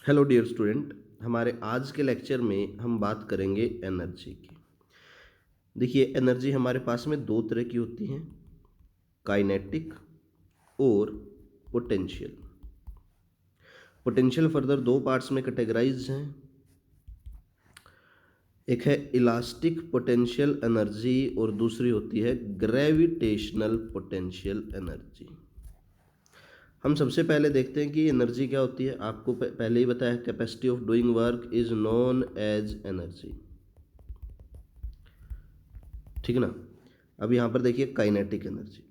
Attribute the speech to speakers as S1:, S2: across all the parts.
S1: Hello dear student, हमारे आज के लेक्चर में हम बात करेंगे एनर्जी की। देखिए, एनर्जी हमारे पास में दो तरह की होती हैं, काइनेटिक और पोटेंशियल। पोटेंशियल फर्दर दो पार्ट्स में कैटेगराइज हैं। एक है इलास्टिक पोटेंशियल एनर्जी और दूसरी होती है ग्रेविटेशनल पोटेंशियल एनर्जी। हम सबसे पहले देखते हैं कि एनर्जी क्या होती है। आपको पहले ही बताया, capacity of doing work is known as energy. ठीक है ना। अब यहाँ पर देखिए काइनेटिक एनर्जी।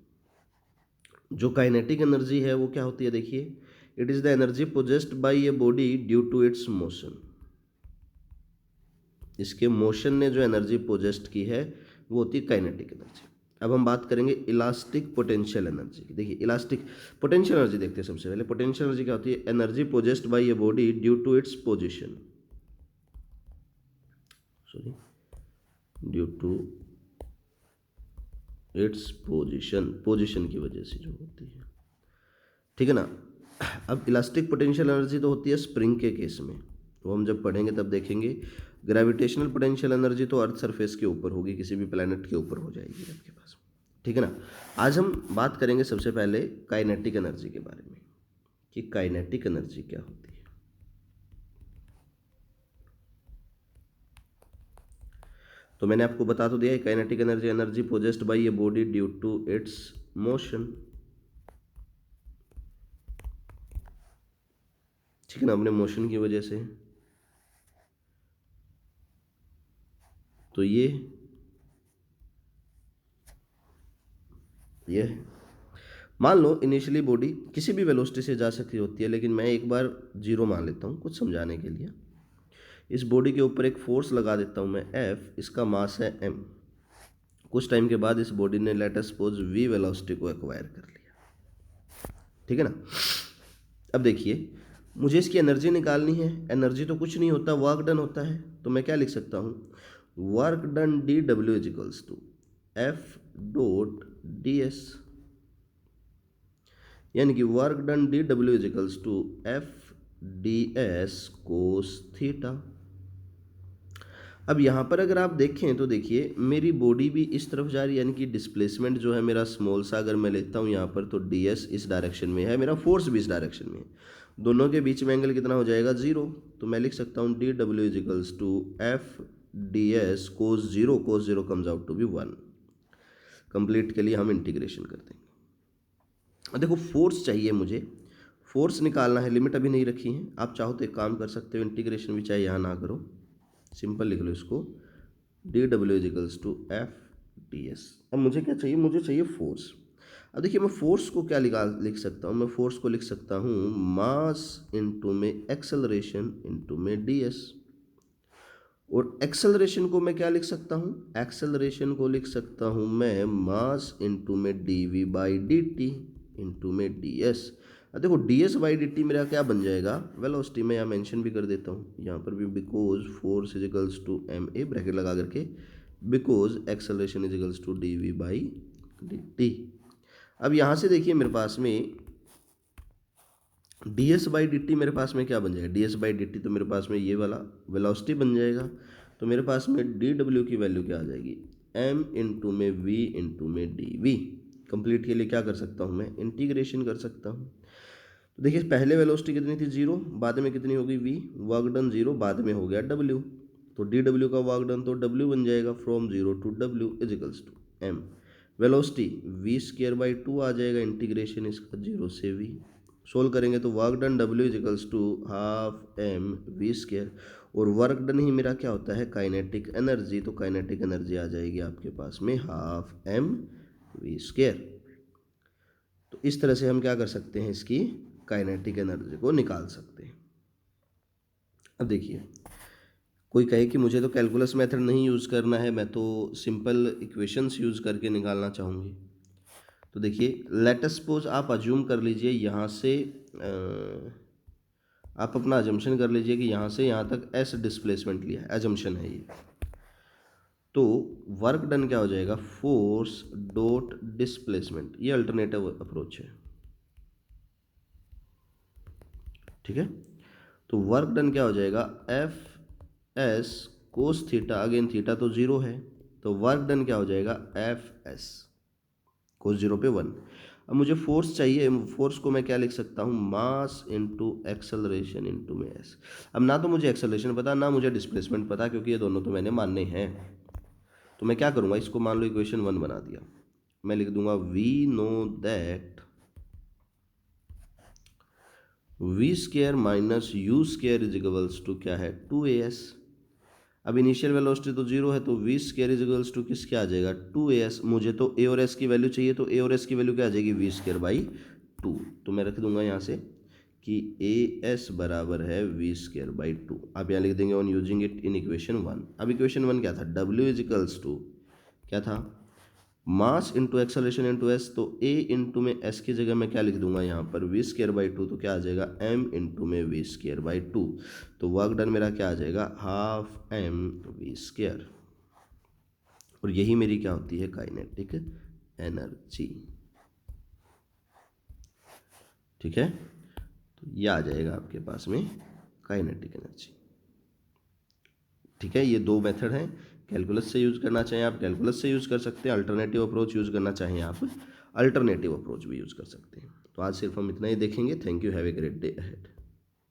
S1: जो काइनेटिक एनर्जी है वो क्या होती है, देखिए, it is the energy possessed by a body due to its motion. इसके मोशन ने जो एनर्जी पोजेस्ट की है वो होती है काइनेटिक एनर्जी। अब हम बात करेंगे इलास्टिक पोटेंशियल एनर्जी की। देखिए, इलास्टिक पोटेंशियल एनर्जी देखते हैं। सबसे पहले पोटेंशियल एनर्जी क्या होती है, energy possessed by a body due to its position, sorry, due to its position की वजह से जो होती है। ठीक है ना। अब इलास्टिक पोटेंशियल एनर्जी तो होती है स्प्रिंग के केस में, वो हम जब पढ़ेंगे तब देखेंगे। ग्रेविटेशनल पोटेंशियल एनर्जी तो अर्थ सरफेस के ऊपर होगी, किसी भी प्लैनेट के ऊपर हो जाएगी आपके पास। ठीक है ना। आज हम बात करेंगे सबसे पहले काइनेटिक एनर्जी के बारे में कि काइनेटिक एनर्जी क्या होती है। तो मैंने आपको बता तो दिया है, kinetic energy energy possessed by a body due to its motion. ठीक है ना, अपने मोशन की वजह से। तो ये है। मान लो इनिशियली बॉडी किसी भी वेलोसिटी से जा सकती होती है, लेकिन मैं एक बार जीरो मान लेता हूँ कुछ समझाने के लिए। इस बॉडी के ऊपर एक फोर्स लगा देता हूँ मैं एफ, इसका मास है एम। कुछ टाइम के बाद इस बॉडी ने let us suppose we velocity को एक्वायर कर लिया। ठीक है ना। अब देखिए, मुझे इसकी एनर्जी निकालनी है। एनर्जी तो कुछ नहीं होता, वर्क डन होता है। तो मैं क्या लिख सकता हूँ, work done D W is equals to F dot D S, यानी कि work done D W is equals to F D S cos theta. अब यहाँ पर अगर आप देखें तो देखिए, मेरी बॉडी भी इस तरफ जा रही है, यानी कि डिस्प्लेसमेंट जो है मेरा स्मॉल सा अगर मैं लेता हूँ यहाँ पर, तो डी एस इस डायरेक्शन में है, मेरा फोर्स भी इस डायरेक्शन में है। दोनों के बीच में एंगल कितना हो जाएगा, जीरो। तो मैं लिख सकता हूँ D W is equals to F D S cos zero. Cos zero comes out to be 1। Complete के लिए हम इंटीग्रेशन कर देंगे। देखो, फोर्स चाहिए मुझे, फोर्स निकालना है। लिमिट अभी नहीं रखी है, आप चाहो तो एक काम कर सकते हो, इंटीग्रेशन भी चाहे यहाँ ना करो, सिंपल लिख लो इसको, D W इजिकल्स to F D S. अब मुझे क्या चाहिए, मुझे चाहिए फोर्स। अब देखिए, मैं फोर्स को क्या लिख सकता हूँ, मैं फोर्स को लिख सकता हूँ मास इंटू में एक्सेलरेशन इंटू में डी एस। और एक्सेलरेशन को मैं क्या लिख सकता हूँ, एक्सेलरेशन को लिख सकता हूँ मैं मास इंटू में D V by D T into में डी एस। अब देखो, D S by D T मेरा क्या बन जाएगा, वेलोसिटी। मैं यहाँ मेंशन भी कर देता हूँ यहाँ पर भी, because force is equals to M A bracket लगा करके, because acceleration is equals to D V by D T. अब यहाँ से देखिए, मेरे पास में D S by D T मेरे पास में क्या बन जाएगा, D S by D T तो मेरे पास में ये वाला वेलोसिटी बन जाएगा। तो मेरे पास में डी डब्ल्यू की वैल्यू क्या आ जाएगी, एम इंटू में वी इंटू में डी वी। कंप्लीट के लिए क्या कर सकता हूँ मैं, इंटीग्रेशन कर सकता हूँ। तो देखिए, पहले वेलोसिटी कितनी थी, जीरो, बाद में कितनी होगी, वी, वर्क डन जीरो, बाद में हो गया डब्ल्यू। तो डी डब्ल्यू का वर्क डन तो डब्ल्यू बन जाएगा, from zero to W इजिकल्स to M. Velocity V square by two आ जाएगा, इंटीग्रेशन इसका जीरो से वी। सोल्व करेंगे तो work done W इजिकल्स to half M V square. और वर्क डन ही मेरा क्या होता है, काइनेटिक एनर्जी। तो काइनेटिक एनर्जी आ जाएगी आपके पास में हाफ एम वी स्केयर। तो इस तरह से हम क्या कर सकते हैं, इसकी काइनेटिक एनर्जी को निकाल सकते हैं। अब देखिए, कोई कहे कि मुझे तो कैलकुलस मेथड नहीं यूज़ करना है, मैं तो सिंपल इक्वेशंस यूज़ करके निकालना चाहूँगी। तो देखिए, लेट अस सपोज आप अज्यूम कर लीजिए, यहाँ से आप अपना अजम्पशन कर लीजिए कि यहाँ से यहाँ तक एस डिस्प्लेसमेंट लिया है, अजम्पशन है ये। तो वर्क डन क्या हो जाएगा, फोर्स डॉट डिस्प्लेसमेंट। ये अल्टरनेटिव अप्रोच है। ठीक है। तो वर्क डन क्या हो जाएगा, F S cos theta, again theta तो 0 है, तो वर्क डन क्या हो जाएगा, एफ एस कोस 0 पे 1। अब मुझे फोर्स चाहिए, फोर्स को मैं क्या लिख सकता हूँ, मास इंटू एक्सेलरेशन इंटू में एस। अब ना तो मुझे एक्सेलरेशन पता, ना मुझे डिस्प्लेसमेंट पता, क्योंकि ये दोनों तो मैंने मानने हैं। तो मैं क्या करूँगा, इसको मान लो इक्वेशन 1 बना दिया, मैं लिख दूंगा we know that V square minus U square is equals to क्या है, 2as। अब इनिशियल वेलोसिटी तो 0 है, तो V square is equals to किस क्या आ जाएगा, 2as। मुझे तो ए और एस की वैल्यू चाहिए, तो ए और एस की वैल्यू क्या आ जाएगी, वी स्केयर बाई 2। तो मैं रख दूंगा यहाँ से कि ए एस बराबर है वी स्केयर बाई 2। आप यहाँ लिख देंगे on using it in equation 1। अब इक्वेशन 1 क्या था, डब्ल्यू इज इक्वल्स टू क्या था, mass into acceleration into S. तो ए इंटू में एस की जगह मैं क्या लिख दूंगा यहाँ पर, वी स्केयर बाई 2, तो क्या आ जाएगा, एम इंटू में वी स्केयर बाई 2। तो वर्क डन मेरा क्या आ जाएगा, हाफ एम वी स्केयर। और यही मेरी क्या होती है, काइनेटिक एनर्जी। ठीक है, तो ये आ जाएगा आपके पास में काइनेटिक एनर्जी। ठीक है, ये दो मेथड हैं, कैलकुलस से यूज़ करना चाहें आप कैलकुलस से यूज़ कर सकते हैं, अल्टरनेटिव अप्रोच यूज़ करना चाहें आप अल्टरनेटिव अप्रोच भी यूज़ कर सकते हैं। तो आज सिर्फ हम इतना ही देखेंगे। Thank you, have a great day ahead.